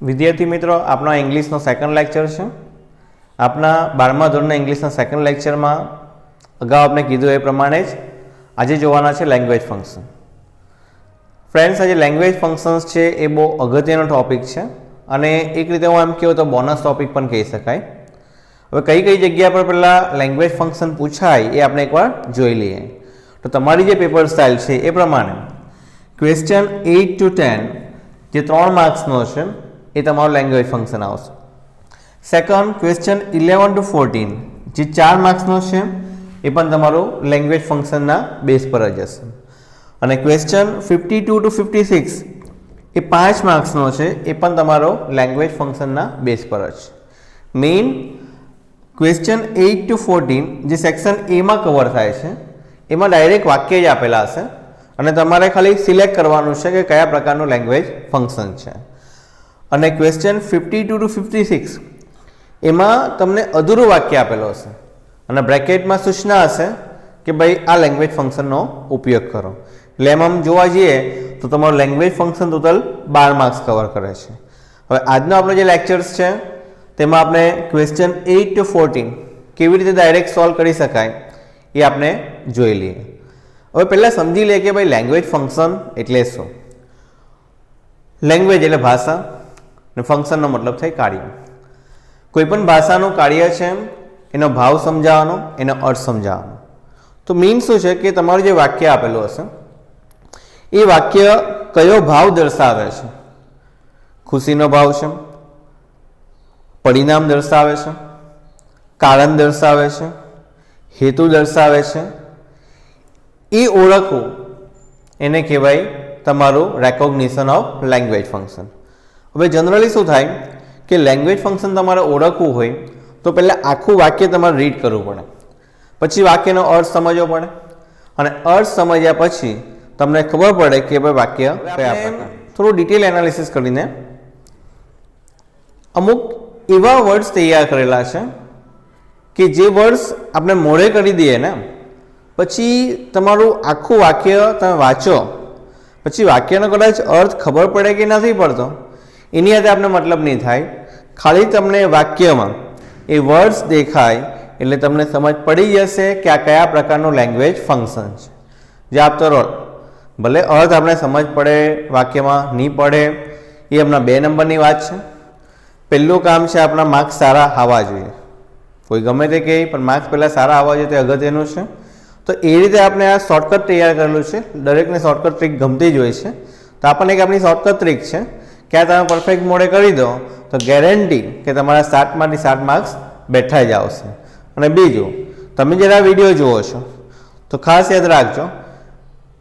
विद्यार्थी मित्रों आपना इंग्लिशनो सेकंड लेक्चर है। आपना 12मा धोरणना इंग्लिशना सेकंड लेक्चर में अगाऊ आपने कीधुं ए प्रमाणे ज आज जोवाना छे लैंग्वेज फंक्शन। फ्रेंड्स आज लैंग्वेज फंक्शन्स है ए बहुत अगत्यनो टॉपिक है और एक रीते हूँ एम कहूँ तो बोनस टॉपिक पण कही शकाय। हवे कई कई जग्या पर पहला लैंग्वेज फंक्शन पूछाय ए आपणे एक बार जोई लीए। तो तमारी जे पेपर स्टाइल है ए प्रमाणे क्वेश्चन 8 to 10 जे 3 मार्क्सनो छे ए तमारो लैंग्वेज फंक्शन आवशे। सेकंड क्वेश्चन 11 to 14 जे 4 मार्क्सनो छे ए पण तमारो लैंग्वेज फंक्शनना बेस पर ज हशे। अने क्वेश्चन 52 to 56 ए 5 मार्क्सनो छे ए पण तमारो लैंग्वेज फंक्शनना बेस पर ज। Main question 8 to 14 J section A में कवर थाय छे एमां डायरेक्ट वाक्य ज आपेला हशे अने तमारे खाली सिलेक्ट करवानुं छे के कया प्रकारनुं लैंग्वेज फंक्शन छे। अने क्वेश्चन 52 to 56 एमां तमने अधूरुं वाक्य आपेलो हशे अने ब्रेकेट में सूचना हशे कि भाई आ लैंग्वेज फंक्शननो उपयोग करो। एटले एम आम जोवा जईए तो तमारुं language function total 12 marks cover करे छे। हवे आजनो आपणो जे लेक्चर्स छे तेमां आपणे क्वेश्चन 8 to 14 केवी रीते डायरेक्ट सॉल्व करी शकाय ए आपणे जोई लीए। हवे पहेला समजी लीए कि भाई लैंग्वेज फंक्शन एटले शुं। लैंग्वेज एटले भाषा ने फंक्शननो मतलब थाय कार्य। कोईपण भाषानुं कार्य छे एनो भाव समजावવાનો एनो अर्थ समजावવાનો। तो मीन शुं छे कि तमारुं जे वाक्य आपेलुं हशे ए वाक्य कयो भाव दर्शावे छे। खुशीनो भाव छे, परिणाम दर्शावे छे, कारण दर्शावे छे, हेतु दर्शावे छे, ए ओळखवुं एने कहेवाय तमारुं रेकोग्निशन ऑफ लैंग्वेज फंक्शन। हवे जनरली शुं थाय कि लैंग्वेज फंक्शन तमारे ओळखवुं होय तो पहला आखुं वाक्य तमारे रीड करवुं पड़े, पछी वाक्यनो अर्थ समजवो पड़े अने अर्थ समज्या पछी तमने खबर पड़े कि भाई वाक्य कया प्रकारनुं। थोड़ुं डिटेल एनालिसिस करीने अमुक एवा वर्ड्स तैयार करेला छे कि जे वर्ड्स आपणे मोढे करी दीए ने पछी तमारुं आखुं वाक्य तमे वाँचो पछी वाक्यनो कदाच अर्थ खबर पड़े कि नथी पड़तो एनी हाथे आपने मतलब नहीं थाय। खाली तमने वाक्यमां ए वर्ड्स देखाय एटले तमने समझ पड़ी जशे कि आ कया प्रकारनुं लैंग्वेज फंक्शन छे। जे आपतो रो भले अर्थ आपने समझ पड़े वाक्यमां नहीं पड़े ए हमना 2 नंबरनी वात छे। पहेलुं काम छे आपना मार्क्स सारा आववा जोईए। कोई गमे ते कहे पण मार्क्स पहेला सारा आववा जोईए ते अगत्यनुं छे। तो ए रीते आपणे आ शॉर्टकट तैयार करेलुं छे। दरेकने शॉर्टकट ट्रीक गमती ज होय छे तो आपणे एक आपणी शॉर्टकट ट्रीक छे कि आ तमे परफेक्ट मोडे करी दो तो गेरंटी के तमारा 7 मांथी 7 मार्क्स बेठा ज आवशे। अने बीजुं तमे ज्यारे आ विडियो जोवो छो तो खास याद राखजो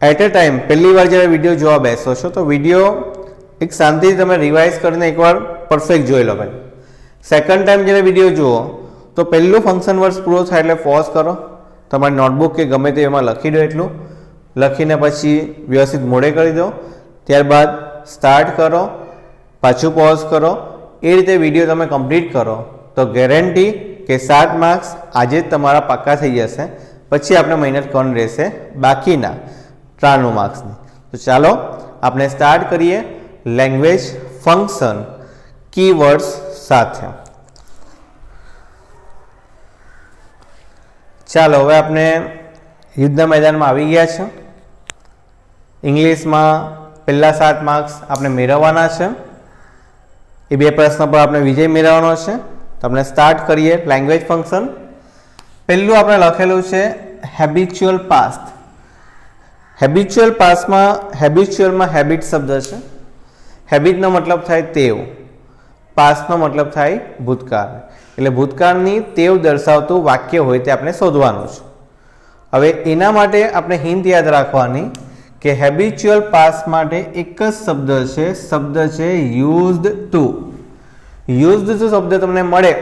एट ए टाइम पहली वार ज्यारे विडियो जोवा बेसो छो तो विडियो एक शांति तमे रिवाइज करीने एकवार परफेक्ट जोई लो। भाई सेकंड टाइम ज्यारे विडियो जुओ तो पहलू फंक्शन वर्ड्स पूरो थाय एटले पॉज करो, तमारी नोटबुक के गमे ते एमां लखी दो, एटलुं लखीने पछी व्यवस्थित मोडे करी दो, त्यारबाद स्टार्ट करो, पाछुं पॉज करो। ए रीते विडियो तमे कम्प्लीट करो तो गेरंटी के 7 मार्क्स आज ज तमारा पाक्का थई जशे। पछी आपणे मेहनत करवानी रहेशे बाकीना 93 मार्क्सनी। तो चालो आपणे स्टार्ट करीए लैंग्वेज फंक्शन कीवर्ड्स साथे। चालो हवे आपणे युद्धना मैदान में आवी गया छे। इंग्लिश में पहला 7 मार्क्स आपणे मेळववाना छे। ए 2 प्रश्न पर आपणे विजय मेळवવાનો छे। तो आपणे स्टार्ट करीए लैंग्वेज फंक्शन। पहलू आपणे लखेलुं छे हेबिचुअल पास्ट। हेबिचुअल पास्ट में हेबिचुअल में हेबिट शब्द छे। हेबिट नो मतलब थाय टेव, पास्ट नो मतलब थाय भूतकाळ। एटले भूतकाळनी टेव दर्शावतुं वाक्य होय ते आपणे शोधवानुं छे। हवे एना माटे आपणे हिंट याद राखवानी के हेबिचुअल पास्ट माटे एक ज शब्द छे, शब्द छे यूज्ड टू। यूज्ड टू शब्द तमने मळे,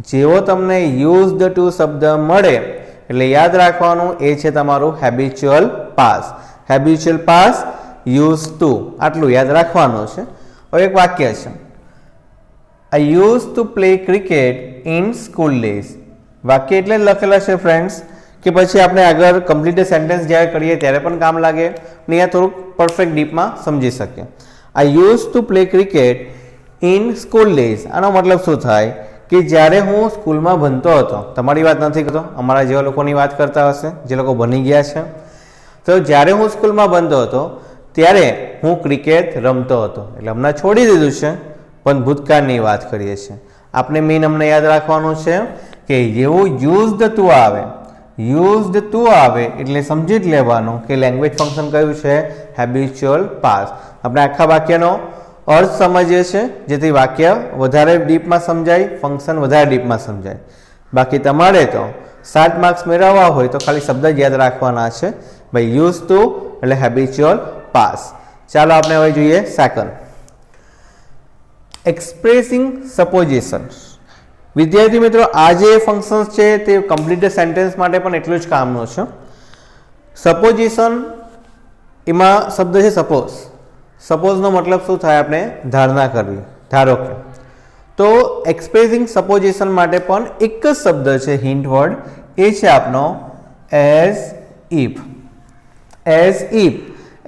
जेवो तमने यूज्ड टू शब्द मळे एटले याद राखवानुं ए छे तमारुं habitual past. Habitual past used to आटलुं याद राखवानुं छे। हवे एक वाक्य छे I used to play cricket in school days। वाक्य एटले लखेला छे फ्रेंड्स कि पछी आपणे आगळ कम्प्लीट सेंटेन्स ज्यारे करीए त्यारे पण काम लागे ने आ थोडुं परफेक्ट डीप में समझी सके। I used to play cricket in school days આનો મતલબ શું થાય કે જ્યારે હું સ્કૂલમાં ભણતો હતો, તમારી વાત નથી કરતો, અમારા જેવા લોકોની વાત કરતા હશે જે લોકો ભણી ગયા છે, તો જ્યારે હું સ્કૂલમાં ભણતો હતો ત્યારે હું ક્રિકેટ રમતો હતો. એટલે હમણાં છોડી દીધું છે પણ ભૂતકાળની વાત કરીએ છીએ. આપણે મેઇન અમને યાદ રાખવાનું છે કે જેવું યુઝડ ટુ આવે, યુઝડ ટુ આવે એટલે સમજી જ લેવાનું કે લેંગ્વેજ ફંક્શન કયું છે, હેબિચ્યુઅલ પાસ્ટ. આપણે આખા વાક્યનો અર્થ સમજીએ છીએ જેથી વાક્ય વધારે ડીપમાં સમજાય, ફંક્શન વધારે ડીપમાં સમજાય. બાકી તમારે તો 7 માર્ક્સ મેળવવા હોય તો ખાલી શબ્દ જ યાદ રાખવાના છે. ભાઈ યુઝ ટુ એટલે હેબિચ્યુઅલ પાસ્ટ. ચાલો આપણે હવે જોઈએ સેકન્ડ, એક્સપ્રેસિંગ સપોઝિશન્સ. વિદ્યાર્થી મિત્રો, આ જે ફંક્શન્સ છે તે કમ્પ્લીટ સેન્ટેન્સ માટે પણ એટલું જ કામનું છે. સપોઝિશન એમાં શબ્દ છે સપોઝ. સપોઝનો મતલબ શું થાય, આપણે ધારણા કરવી, ધારો કે. તો એક્સપ્રેસિંગ સપોઝિશન માટે પણ એક જ શબ્દ છે હિન્ટ વર્ડ, એ છે આપનો as if. As if,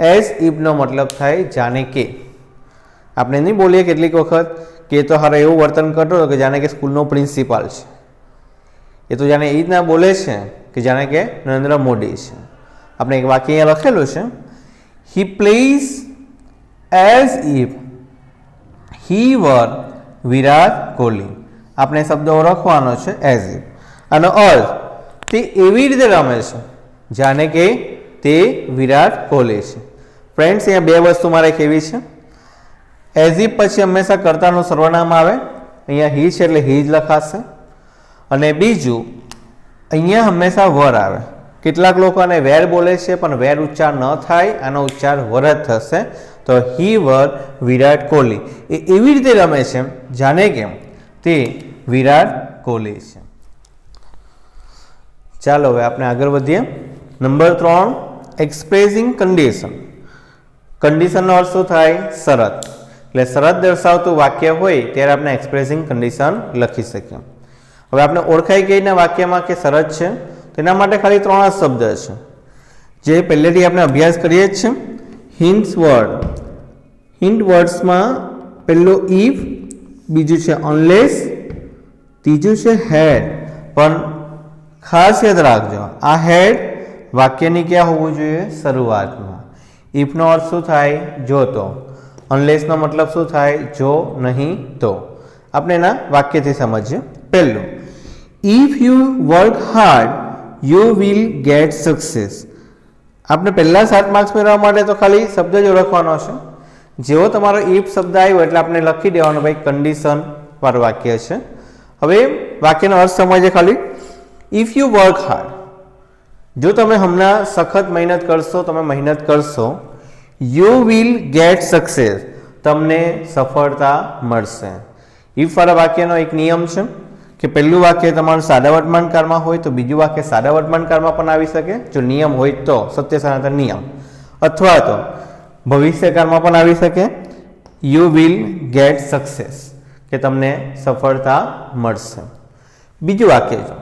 as ઇફનો મતલબ થાય જાણે કે. આપણે નહીં બોલીએ કેટલીક વખત કે તો હારે એવું વર્તન કરતો હતો કે જાણે કે સ્કૂલનો પ્રિન્સિપાલ છે. એ તો જાણે એ રીતના બોલે છે કે જાણે કે નરેન્દ્ર મોદી છે. આપણે એક વાક્ય અહીંયા લખેલું છે, he plays as if he were Virat Kohli. આપણે શબ્દ ઓળખવાનો છે એઝ ઇફ. આનો અર્થ તે એવી રીતે રમે છે જાણે કે તે વિરાટ કોહલી છે. ફ્રેન્ડ્સ, અહીંયા બે વસ્તુ મારે કહેવી છે. એઝ ઇફ પછી હંમેશા કર્તાનું સર્વનામ આવે, અહીંયા હી છે એટલે હી જ લખાશે. અને બીજું, અહીંયા હંમેશા વર આવે. કેટલાક લોકો આને વેર બોલે છે પણ વેર ઉચ્ચાર ન થાય, આનો ઉચ્ચાર વર જ થશે. તો હી વર વિરાટ કોહલી, એ એવી રીતે રમે છે જાણે કે તે વિરાટ કોહલી છે. ચાલો હવે આપણે આગળ વધીએ. Number 3, expressing condition. કન્ડિશનનો અર્થ શું થાય, શરત. એટલે શરત દર્શાવતું વાક્ય હોય ત્યારે આપણે એક્સપ્રેસિંગ કન્ડિશન લખી શકીએ. હવે આપણે ઓળખાઈ ગઈના વાક્યમાં કે શરત છે, તેના માટે ખાલી 3 જ શબ્દ છે જે પહેલેથી આપણે અભ્યાસ કરીએ જ છે. Hint word. હિન્ટ વર્ડ્સમાં પહેલું ઇફ, બીજું છે અનલેસ, ત્રીજું છે હેડ. પણ ખાસ યાદ રાખજો, આ હેડ વાક્યની ક્યાં હોવું જોઈએ, શરૂઆતમાં. ઇફનો અર્થ શું થાય, જો તો. અનલેસનો મતલબ શું થાય, જો નહીં તો. આપણે એના વાક્યથી સમજીએ. પહેલું, if you work hard you will get success. આપણે પહેલા 7 માર્ક્સ મેળવવા માટે તો ખાલી શબ્દ જ ઓળખવાનો છે. જેવો તમારો ઇફ શબ્દ આવ્યો એટલે આપણે લખી દેવાનો, ભાઈ કન્ડિશન વાળું વાક્ય છે. હવે વાક્યનો અર્થ સમજીએ ખાલી. ઇફ યુ વર્ક હાર્ડ, જો તમે હમણાં સખત મહેનત કરશો, તમે મહેનત કરશો, યુ વિલ ગેટ સક્સેસ, તમને સફળતા મળશે. ઇફ વાળા વાક્યનો એક નિયમ છે કે પહેલું વાક્ય તમારું સાદા વર્તમાનકાળમાં હોય તો બીજું વાક્ય સાદા વર્તમાનકાળમાં પણ આવી શકે, જો નિયમ હોય તો, સત્ય સનાતન નિયમ. અથવા તો ભવિષ્યકાળમાં પણ આવી શકે, યુ વિલ ગેટ સક્સેસ, કે તમને સફળતા મળશે. બીજું વાક્ય છે,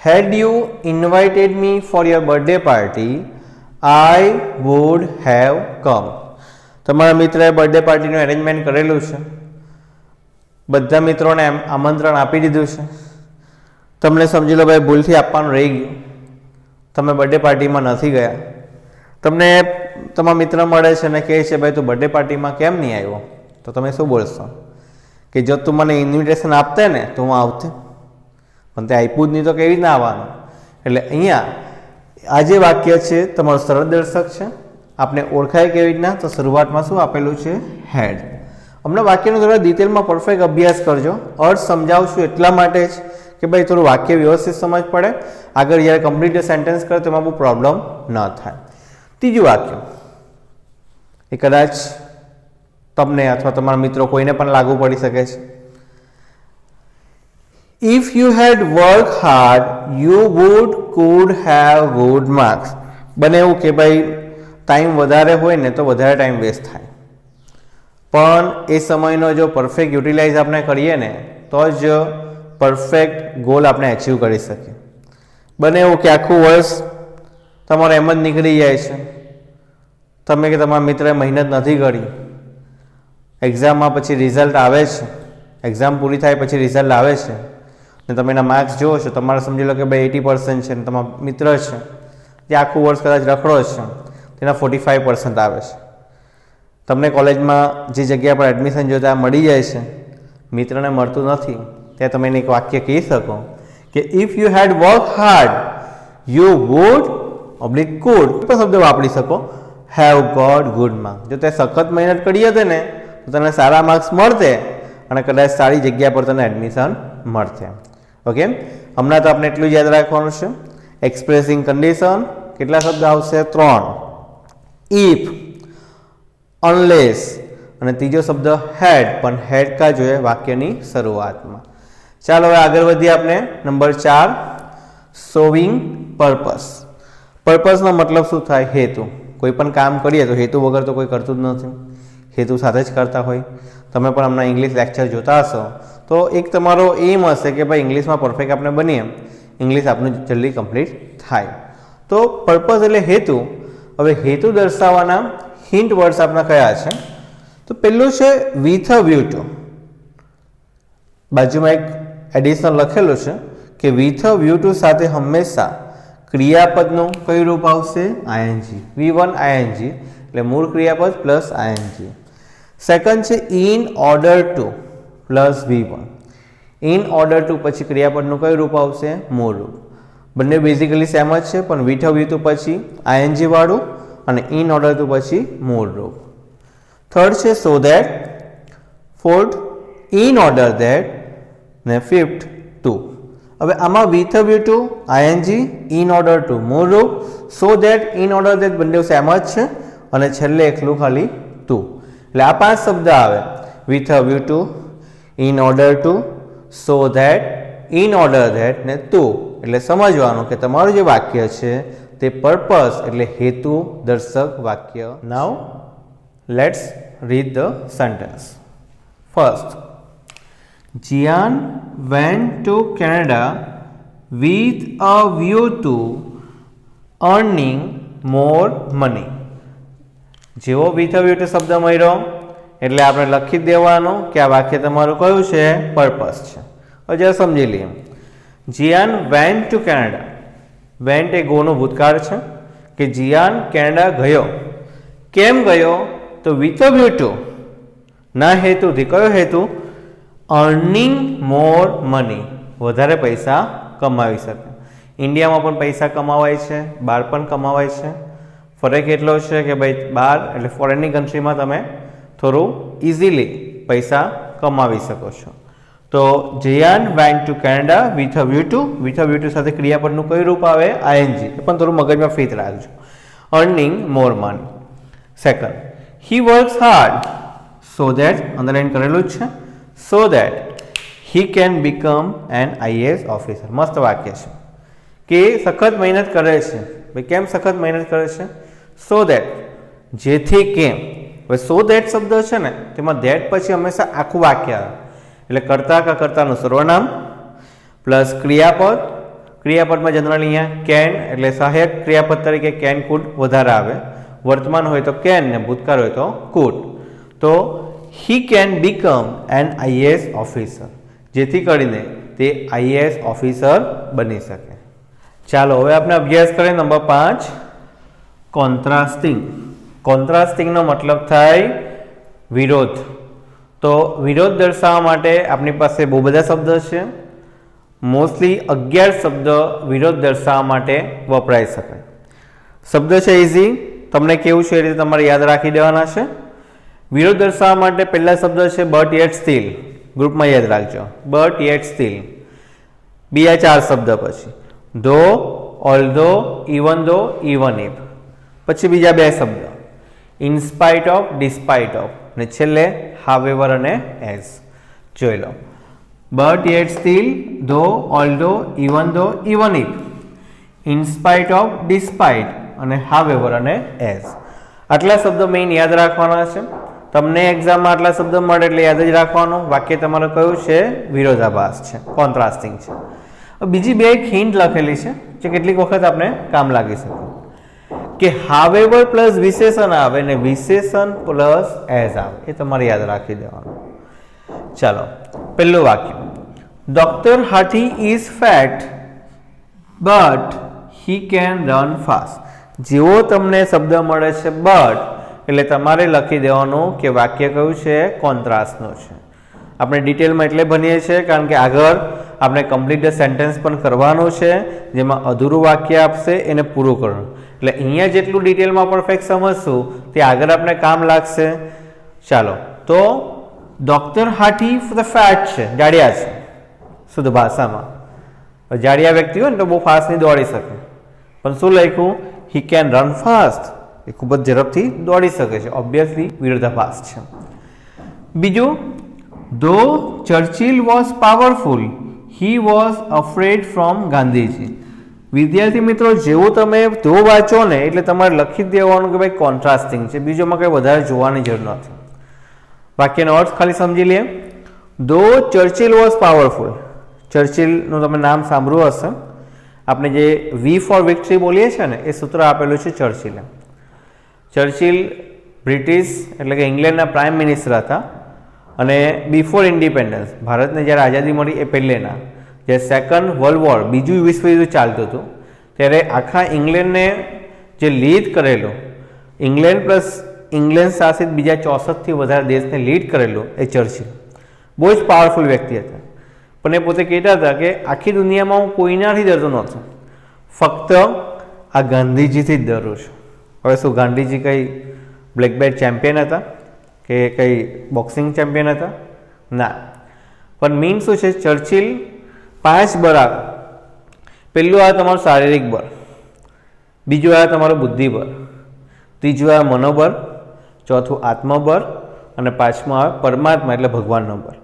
had you invited me for your birthday party I would have come. તમારા મિત્રએ બર્થડે પાર્ટીનું એરેન્જમેન્ટ કરેલું છે, બધા મિત્રોને આમંત્રણ આપી દીધું છે, તમને સમજી લો ભાઈ ભૂલથી આપવાનું રહી ગયું, તમે બર્થડે પાર્ટીમાં નથી ગયા. તમને તમારા મિત્ર મળે છે અને કહે છે ભાઈ તું બર્થડે પાર્ટીમાં કેમ નહીં આવ્યો, તો તમે શું બોલશો કે જો તું મને ઇન્વિટેશન આપતે ને તો હું આવતે, પણ તે આપ્યું જ નહીં તો કેવી રીતના આવવાનું. એટલે અહીંયા આ જે વાક્ય છે તમારું સરળ દર્શક છે. આપણે ઓળખાય કેવી રીતના, તો શરૂઆતમાં શું આપેલું છે, હેડ. હમણાં વાક્યનો થોડા ડિટેલમાં પરફેક્ટ અભ્યાસ કરજો. અર્થ સમજાવશું એટલા માટે જ કે ભાઈ થોડું વાક્ય વ્યવસ્થિત સમજ પડે, આગળ જ્યારે કમ્પ્લીટ સેન્ટેન્સ કરે તેમાં બહુ પ્રોબ્લેમ ન થાય. ત્રીજું વાક્ય એ કદાચ તમને અથવા તમારા મિત્રો કોઈને પણ લાગુ પડી શકે છે. If you had work hard you could have good marks. બને એવું કે ભાઈ ટાઈમ વધારે હોય ને તો વધારે ટાઈમ વેસ્ટ થાય, પણ એ સમયનો જો પરફેક્ટ યુટિલાઇઝ આપણે કરીએ ને તો જ પરફેક્ટ ગોલ આપણે અચીવ કરી શકીએ. બને એવું કે આખું વર્ષ તમારે એમ જ નીકળી જાય છે, તમે કે તમારા મિત્રએ મહેનત નથી કરી, એક્ઝામમાં પછી રિઝલ્ટ આવે છે, એક્ઝામ પૂરી થાય પછી રિઝલ્ટ આવે છે ને તમે એના માર્ક્સ જુઓ છો, તમારે સમજી લો કે ભાઈ 80% છે ને તમારો મિત્ર છે જે આખું વર્ષ કદાચ રખડો છે તેના 45% આવે છે, તમને કોલેજમાં જે જગ્યા પર એડમિશન જોતા મળી જાય છે, મિત્રને મળતું નથી, ત્યાં તમે એને એક વાક્ય કહી શકો કે if you had work hard you would oblique food પણ શબ્દ વાપરી શકો, હેવ ગોટ ગુડ માર્ક્સ. જો તે સખત મહેનત કરી હતી ને તો તને સારા માર્ક્સ મળતે અને કદાચ સારી જગ્યા પર તને એડમિશન મળતે. ઓકે, હમણાં તો આપણે એટલું જ યાદ રાખવાનું છે. એક્સપ્રેસિંગ કન્ડિશન કેટલા શબ્દ આવશે? 3. ઇફ, અનલેસ અને ત્રીજો શબ્દ હેડ, પણ હેડ કા જોઈએ વાક્યની શરૂઆતમાં. ચાલો હવે આગળ વધીએ. આપણે નંબર 4 સોવિંગ પર્પસ. પર્પસનો મતલબ શું થાય? હેતુ. કોઈ પણ કામ કરીએ તો હેતુ વગર તો કોઈ કરતું જ નથી, હેતુ સાથે જ કરતા હોય. તમે પણ હમણાં ઇંગ્લિશ લેક્ચર જોતા હશો તો એક તમારો એમ હશે કે ભાઈ ઇંગ્લિશમાં પરફેક્ટ આપણે બનીએ, ઇંગ્લિશ આપણું જલ્દી કમ્પ્લીટ થાય. તો પર્પસ એટલે હેતુ. હવે હેતુ દર્શાવવાના હિન્ટ વર્ડ્સ આપણા કયા છે? તો પહેલું છે વિથ અ વ્યૂ ટુ. બાજુમાં એક એડિશનલ લખેલું છે કે વિથ અ વ્યૂ ટુ સાથે હંમેશા ક્રિયાપદનું કયું રૂપ આવશે? આઈએનજી. V1 આઈએનજી એટલે મૂળ ક્રિયાપદ પ્લસ આઈએનજી. સેકન્ડ છે in order to plus V1. In order to પછી ક્રિયાપદનું કયું રૂપ આવશે? મૂળ રૂપ. બંને બેઝિકલી સેમ જ છે, પણ વિથ અ વ્યૂ ટુ પછી આઈએનજી વાળું અને ઇન ઓર્ડર ટુ પછી મૂળ રૂપ. થર્ડ છે so that. Fourth in order that ને ફિફ્થ ટુ. હવે આમાં with a view two ING, in order to મૂળ રૂપ, so that, in order that બંને સેમ જ છે અને છેલ્લે એકલું ખાલી ટુ. એટલે આ 5 શબ્દ આવે: with a view two, in order to, so that, in order that ને ટુ. એટલે સમજવાનું કે તમારું જે વાક્ય છે તે પર્પસ એટલે હેતુ દર્શક વાક્ય. Now let's read the sentence. First, Jian went to Canada with a view to earning more money. જેવો વિથ અ વ્યૂ ટુ શબ્દ મળ્યો એટલે આપણે લખી જ દેવાનું કે આ વાક્ય તમારું કયું છે? પર્પસ છે. હવે જરા સમજી લઈએ. જિયાન વેન્ટ ટુ કેનેડા. વેન્ટ એ ગોનો ભૂતકાળ છે કે જિયાન કેનેડા ગયો. કેમ ગયો? તો વિથ અ વ્યૂ ટુ, ના હેતુથી. કયો હેતુ? અર્નિંગ મોર મની, વધારે પૈસા કમાવી શકે. ઇન્ડિયામાં પણ પૈસા કમાવાય છે, બહાર પણ કમાવાય છે. ફરક એટલો છે કે ભાઈ બહાર એટલે ફોરેનની કન્ટ્રીમાં તમે થોડું ઇઝીલી પૈસા કમાવી શકો છો. તો Jian went to Canada with a view to. With a view to સાથે ક્રિયાપદનું કયું રૂપ આવે? આઈએનજી. એ પણ થોડું મગજમાં ફિટ રાખજો. Earning more money. Second, he works hard so that, underline કરેલું જ છે, so that he can become N IAS officer. મસ્ત વાક્ય છે કે સખત મહેનત કરે છે. ભાઈ કેમ સખત મહેનત કરે છે? સો ધેટ, જેથી કેમ. હવે સો ધેટ શબ્દ છે ને તેમાં ધેટ પછી હંમેશા આખું વાક્ય આવે એટલે કરતા કા કરતાનું સર્વનામ પ્લસ ક્રિયાપદ. ક્રિયાપદમાં જનરલી અહીંયા કેન એટલે સહાયક ક્રિયાપદ તરીકે કેન કુડ વધારે આવે. વર્તમાન હોય તો કેન ને ભૂતકાળ હોય તો કુડ. તો he can become an IAS officer, જેથી કરીને તે IAS ઓફિસર બની શકે. ચાલો હવે આપણે અભ્યાસ કરીએ. નંબર 5 કોન્ટ્રાસ્ટિંગ. કોન્ટ્રાસ્ટિંગનો મતલબ થાય વિરોધ. તો વિરોધ દર્શાવવા માટે આપણી પાસે બહુ બધા શબ્દ છે. મોસ્ટલી 11 શબ્દ વિરોધ દર્શાવવા માટે વપરાઈ શકે. શબ્દ છે ઇઝી, તમને કેવું છે એ રીતે તમારે યાદ રાખી દેવાના છે. વિરોધ દર્શાવવા માટે પહેલા શબ્દ છે બટ યેટ સ્ટીલ. ગ્રુપમાં યાદ રાખજો, બટ યેટ સ્ટીલ. બીજા 4 શબ્દ પછી ધો, although, even though, even if. પછી બીજા 2 શબ્દ ઇનસ્પાઇટ ઓફ, ડિસ્પાઇટ ઓફ ને છેલ્લે હાવેવર અને એઝ. જોઈ લો, but yet still, though, although, even though, even if, in spite of, despite અને હાવેવર અને એઝ. આટલા શબ્દો મેઇન યાદ રાખવાના છે. તમને એક્ઝામમાં આટલા શબ્દ મળે એટલે યાદ જ રાખવાનું. વાક્ય તમારું કયું છે? વિરોધાભાસ છે, કોન્ટ્રાસ્ટિંગ છે. બીજી 2 એક હિન્ટ લખેલી છે જે કેટલીક વખત આપણે કામ લાગી શકે કે હાવેવર પ્લસ વિશેષણ આવે ને વિશેષણ પ્લસ એઝ આવે, એ તમારે યાદ રાખી દેવાનું. ચાલો, પહેલું વાક્ય, doctor Hathi is fat but he can run fast. જેવો તમને શબ્દ મળે છે બટ, એટલે તમારે લખી દેવાનું કે વાક્ય કયું છે, કોન્ટ્રાસ્ટનું છે. આપણે ડિટેલમાં એટલે ભણીએ છીએ કારણ કે આગળ આપણે કમ્પ્લીટ સેન્ટેન્સ પણ કરવાનું છે, જેમાં અધૂરું વાક્ય આપશે એને પૂરું કરવાનું. એટલે અહીંયા જેટલું ડિટેલમાં પરફેક્ટ સમજશું તે આગળ આપણે કામ લાગશે. ચાલો, તો ડોક્ટર હાથી ફેટ છે, જાડિયા છે શુદ્ધ ભાષામાં. જાડિયા વ્યક્તિ હોય ને તો બહુ ફાસ્ટ નહીં દોડી શકે, પણ શું લખ્યું, હી કેન રન ફાસ્ટ, એ ખૂબ જ ઝડપથી દોડી શકે છે. ઓબ્વિયસલી વિરોધાભાસ છે. બીજું, ધો Churchill was powerful he was afraid from Gandhiji. વિદ્યાર્થી મિત્રો, જેવું તમે ધો વાંચો ને એટલે તમારે લખી દેવાનું કે ભાઈ કોન્ટ્રાસ્ટિંગ છે, બીજોમાં કંઈ વધારે જોવાની જરૂર નથી. વાક્યનો અર્થ ખાલી સમજી લઈએ. ધો ચર્ચિલ વોઝ પાવરફુલ, ચર્ચિલનું તમે નામ સાંભળ્યું હશે. આપણે જે વી ફોર વિક્ટરી બોલીએ છીએ ને એ સૂત્ર આપેલું છે ચર્ચિલે. ચર્ચિલ બ્રિટિશ એટલે કે ઇંગ્લેન્ડના પ્રાઇમ મિનિસ્ટર હતા અને બિફોર ઇન્ડિપેન્ડન્સ, ભારતને જ્યારે આઝાદી મળી એ પહેલેના, જે સેકન્ડ વર્લ્ડ વોર, બીજું વિશ્વયુદ્ધ ચાલતું હતું ત્યારે આખા ઇંગ્લેન્ડને જે લીડ કરેલું, ઇંગ્લેન્ડ પ્લસ ઇંગ્લેન્ડ શાસિત બીજા 64થી વધારે દેશને લીડ કરેલું એ ચર્ચિલ બહુ જ પાવરફુલ વ્યક્તિ હતા. પણ એ પોતે કહેતા હતા કે આખી દુનિયામાં હું કોઈનાથી ડરતો નહોતો, ફક્ત આ ગાંધીજીથી જ ડરું છું. હવે શું ગાંધીજી કંઈ બ્લેક બેલ્ટ ચેમ્પિયન હતા કે કંઈ બોક્સિંગ ચેમ્પિયન હતા? ના. પણ મીન શું છે, ચર્ચિલ 5 બળ આવે. પહેલું આવે તમારું શારીરિક બળ, બીજું આવે તમારું બુદ્ધિબળ, ત્રીજું આવે મનોબળ, ચોથું આત્મબળ અને પાંચમું આવે પરમાત્મા એટલે ભગવાનનો બળ.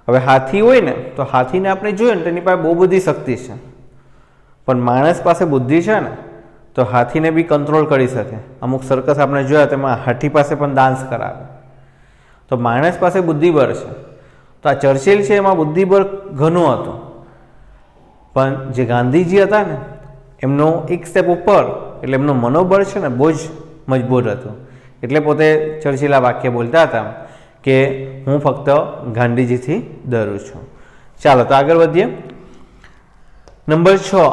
હવે હાથી હોય ને તો હાથીને આપણે જોઈએ ને તેની પાસે બહુ બધી શક્તિ છે, પણ માણસ પાસે બુદ્ધિ છે ને તો હાથીને બી કંટ્રોલ કરી શકે. અમુક સર્કસ આપણે જોયા તેમાં હાથી પાસે પણ ડાન્સ કરાવે. તો માણસ પાસે બુદ્ધિબળ છે, તો આ ચર્ચિલ છે એમાં બુદ્ધિબળ ઘણું હતું. પણ જે ગાંધીજી હતા ને એમનો એક સ્ટેપ ઉપર, એટલે એમનું મનોબળ છે ને બહુ જ મજબૂત હતું. એટલે પોતે ચર્ચિલ આ વાક્ય બોલતા હતા કે હું ફક્ત ગાંધીજીથી ડરું છું. ચાલો તો આગળ વધીએ. નંબર 6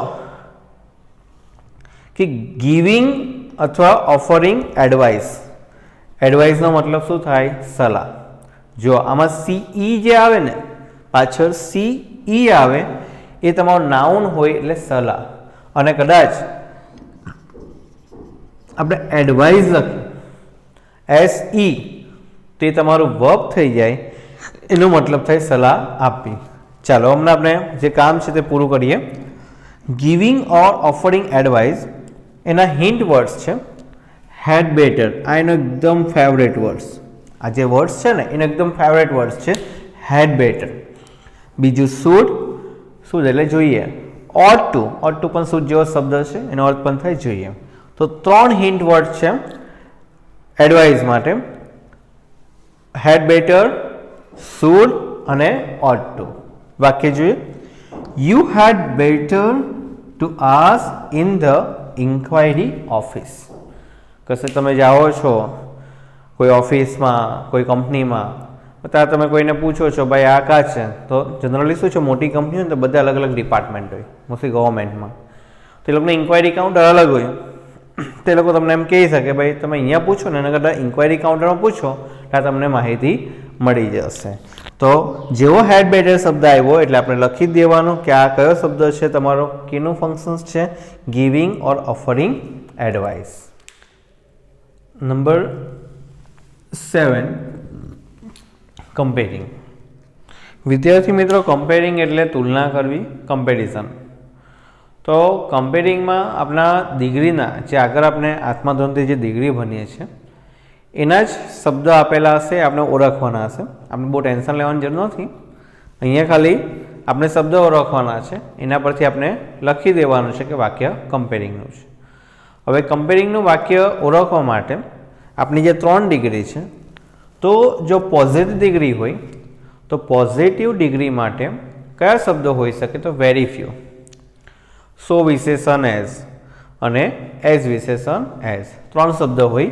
કે ગિવિંગ અથવા ઓફરિંગ એડવાઇસ. એડવાઇસનો મતલબ શું થાય? સલાહ. જો આમાં સીઈ જે આવે ને, પાછળ સીઈ આવે એ તમારું નાઉન હોય એટલે સલાહ, અને કદાચ આપણે એડવાઇસ લખીએ SE તો એ તમારું વર્બ થઈ જાય, એનો મતલબ થાય સલાહ આપવી. ચાલો હમણાં આપણે જે કામ છે તે પૂરું કરીએ. ગિવિંગ ઓર ઓફરિંગ એડવાઇસ, એના હિન્ટ વર્ડ્સ છે હેડ બેટર. આ એનો એકદમ ફેવરેટ વર્ડ્સ, આ જે વર્ડ્સ છે ને એનો એકદમ ફેવરેટ વર્ડ્સ છે હેડ બેટર. બીજું શુડ, શુડ એટલે જોઈએ. ઓટ ટુ પણ શુડ જેવો શબ્દ છે, એનો અર્થ પણ થાય જોઈએ. તો 3 હિન્ટ વર્ડ છે એડવાઇસ માટે, હેડ બેટર, શુડ અને ઓટ ટુ. વાક્ય જોઈએ. You had better to ask in the inquiry office. કશે તમે જાઓ છો કોઈ ઓફિસમાં, કોઈ કંપનીમાં, ત્યારે તમે કોઈને પૂછો છો ભાઈ આ કા છે, તો જનરલી શું છે મોટી કંપની હોય ને તો બધા અલગ અલગ ડિપાર્ટમેન્ટ હોય, મોસ્ટલી ગવર્મેન્ટમાં, તો એ લોકોને ઇન્ક્વાયરી કાઉન્ટર અલગ હોય. તે લોકો તમને એમ કહી શકે ભાઈ તમે અહીંયા પૂછો ને એના કરતાં ઇન્ક્વાયરી કાઉન્ટરમાં પૂછો ત્યાં તમને માહિતી મળી જશે. તો જેવો હેડ બેટર શબ્દ આવ્યો એટલે આપણે લખી જ દેવાનું કે આ કયો શબ્દ છે તમારો, કેનું ફંક્શન્સ છે? ગિવિંગ ઓર ઓફરિંગ એડવાઇસ. Number 7 comparing. વિદ્યાર્થી મિત્રો, કમ્પેરિંગ એટલે તુલના કરવી, કમ્પેરિઝન. તો કમ્પેરિંગમાં આપણા ડિગ્રીના જે આગળ આપણે આઠમા ધોરણથી જે ડિગ્રી ભણીએ છીએ એના જ શબ્દ આપેલા હશે, આપણે ઓળખવાના હશે. આપણે બહુ ટેન્શન લેવાની જરૂર નથી. અહીંયા ખાલી આપણે શબ્દ ઓળખવાના છે, એના પરથી આપણે લખી દેવાનું છે કે વાક્ય કમ્પેરિંગનું છે. હવે કમ્પેરિંગનું વાક્ય ઓળખવા માટે આપણી જે 3 ડિગ્રી છે, તો જો પોઝિટિવ ડિગ્રી હોય તો પોઝિટિવ ડિગ્રી માટે કયા શબ્દો હોઈ શકે? તો વેરી ફ્યુ. સો વિશેષણ એઝ, અને એઝ વિશેષણ એઝ. ત્રણ શબ્દ હોય,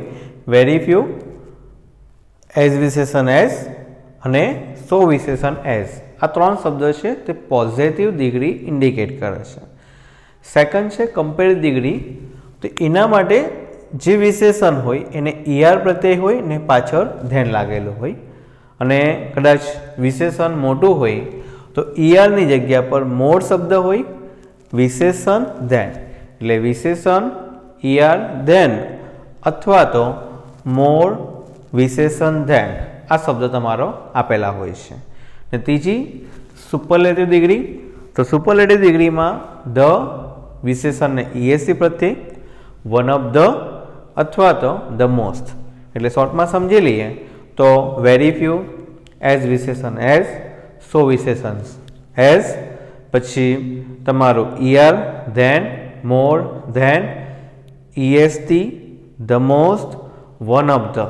વેરી ફ્યુ, એઝ વિશેષણ એઝ અને સો વિશેષણ એઝ. આ ત્રણ શબ્દ છે તે પોઝિટિવ ડિગ્રી ઇન્ડિકેટ કરે છે. સેકન્ડ છે કમ્પેરેટિવ ડિગ્રી. તો એના માટે જે વિશેષણ હોય એને ઈઆર પ્રત્યય હોય ને પાછળ ધ્યાન લાગેલું હોય, અને કદાચ વિશેષણ મોટું હોય તો ઈઆરની જગ્યા પર મોર શબ્દ હોય, વિશેષણ ધેન. એટલે વિશેષણ ઈઆર ધેન અથવા તો મોર વિશેષણ ધેન આ શબ્દ તમારો આપેલા હોય છે. ને ત્રીજી સુપરલેટિવ ડિગ્રી. તો સુપરલેટિવ ડિગ્રીમાં ધ વિશેષણને ઈએસસી પ્રત્યે, વન ઓફ ધ અથવા તો ધ મોસ્ટ. એટલે શોર્ટમાં સમજી લઈએ તો વેરી ફ્યુ, એઝ વિશેષણ એઝ, સો વિશેષણ એઝ, પછી તમારું ER than, more than, EST, the most, one of the.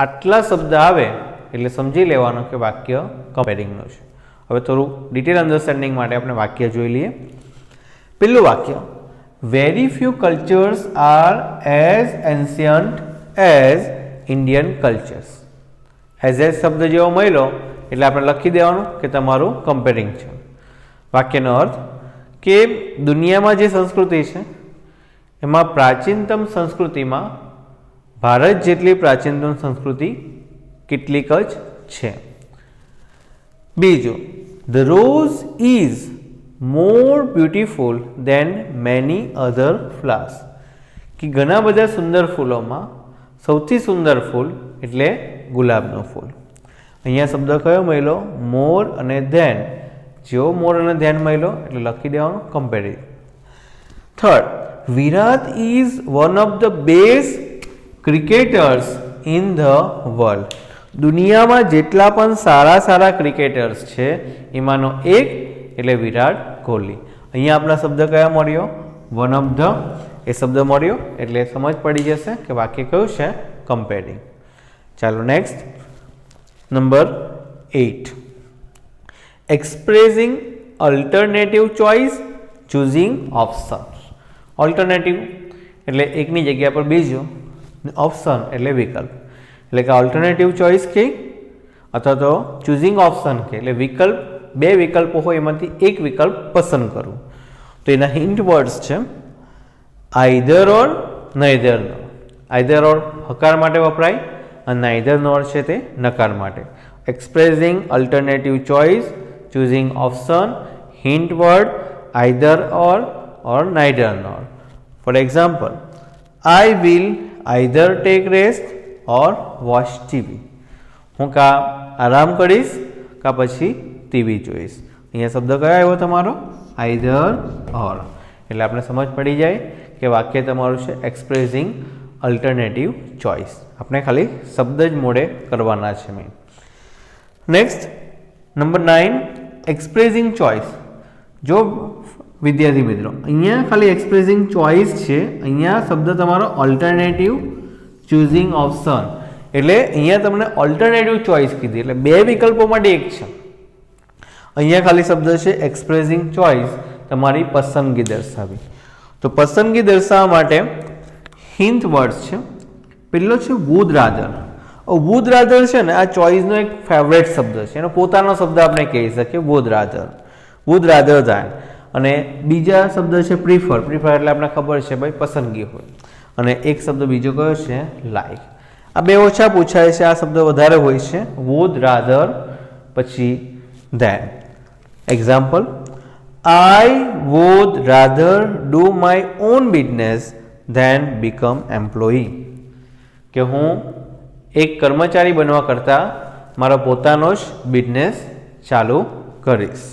આટલા શબ્દ આવે એટલે સમજી લેવાનું કે વાક્ય કમ્પેરિંગનું છે. હવે થોડું ડિટેલ અન્ડરસ્ટેન્ડિંગ માટે આપણે વાક્ય જોઈ લઈએ. પેલું વાક્ય, very few cultures are as ancient as Indian cultures. As શબ્દ જેવો મળ્યો એટલે આપણે લખી દેવાનું કે તમારું કમ્પેરિંગ છે. વાક્યનો અર્થ કે દુનિયામાં જે સંસ્કૃતિ છે એમાં પ્રાચીનતમ સંસ્કૃતિમાં ભારત જેટલી પ્રાચીનતમ સંસ્કૃતિ કેટલીક જ છે. બીજું, the rose is more beautiful than many other flowers. કે ઘણા બધા સુંદર ફૂલોમાં સૌથી સુંદર ફૂલ એટલે ગુલાબનું ફૂલ. અહીંયા શબ્દ કયો મળ્યો? મોર અને ધેન. જેવો મોર અને ધેન મળ્યો એટલે લખી દેવાનું comparison. Third, Virat is one of the best cricketers in the world. દુનિયામાં જેટલા પણ સારા સારા ક્રિકેટર્સ છે એમાંનો એક એટલે વિરાટ કોહલી. અહીંયા આપણા શબ્દ કયા મળ્યો? વન ઓફ ધ એ શબ્દ મળ્યો એટલે સમજ પડી જશે કે વાક્ય કયું છે? કમ્પેરિંગ. ચાલો next, number 8, expressing alternative choice, choosing option. Alternative એટલે એકની જગ્યા પર બીજું, ઓપ્શન એટલે વિકલ્પ. એટલે કે ઓલ્ટરનેટિવ ચોઇસ કે અથવા તો ચૂઝિંગ ઓપ્શન કે એટલે વિકલ્પ, બે વિકલ્પો હોય એમાંથી એક વિકલ્પ પસંદ કરવું. તો એના હિન્ટ વર્ડ્સ છે either or, neither nor. Either or હકાર માટે વપરાય અને નાઈધર નોર છે તે નકાર માટે. Expressing alternative choice, choosing option, hint word either or neither nor. For example, I will either take rest or watch TV. હું કા આરામ કરીશ કા પછી ટીવી જોઈશ. અહીંયા શબ્દ કયો આવ્યો તમારો? આઈધર ઓર. એટલે આપણે સમજ પડી જાય કે વાક્ય તમારું છે એક્સપ્રેસિંગ અલ્ટરનેટિવ ચોઇસ. આપણે ખાલી શબ્દ જ મોડે કરવાના છે મેં. Next, number 9, expressing choice. જો વિદ્યાર્થી મિત્રો અહીંયા ખાલી એક્સપ્રેસિંગ ચોઇસ છે, અહીંયા શબ્દ તમારો ઓલ્ટરનેટિવ, ચૂઝિંગ ઓપ્શન. એટલે અહીંયા તમને ઓલ્ટરનેટિવ ચોઇસ કીધી એટલે બે વિકલ્પો માટે એક છે. અહીંયા ખાલી શબ્દ છે એક્સપ્રેસિંગ ચોઇસ, તમારી પસંદગી દર્શાવી. તો પસંદગી દર્શાવવા માટે હિન્ટ વર્ડ્સ છે. પેલો છે વુડ રાધર. વુડ રાધર છે ને આ ચોઇસનો એક ફેવરેટ શબ્દ છે, એનો પોતાનો શબ્દ આપણે કહી શકીએ would rather. Would rather than. અને બીજા શબ્દ છે પ્રિફર. પ્રિફર એટલે આપણે ખબર છે ભાઈ પસંદગી હોય. અને એક શબ્દ બીજો કયો છે? લાઈક. આ બે ઓછા પૂછાય છે, આ શબ્દ વધારે હોય છે. વુડ રાધર પછી than. Example, I would rather do my own business than become employee. કે હું એક કર્મચારી બનવા કરતાં મારો પોતાનો જ બિઝનેસ ચાલુ કરીશ.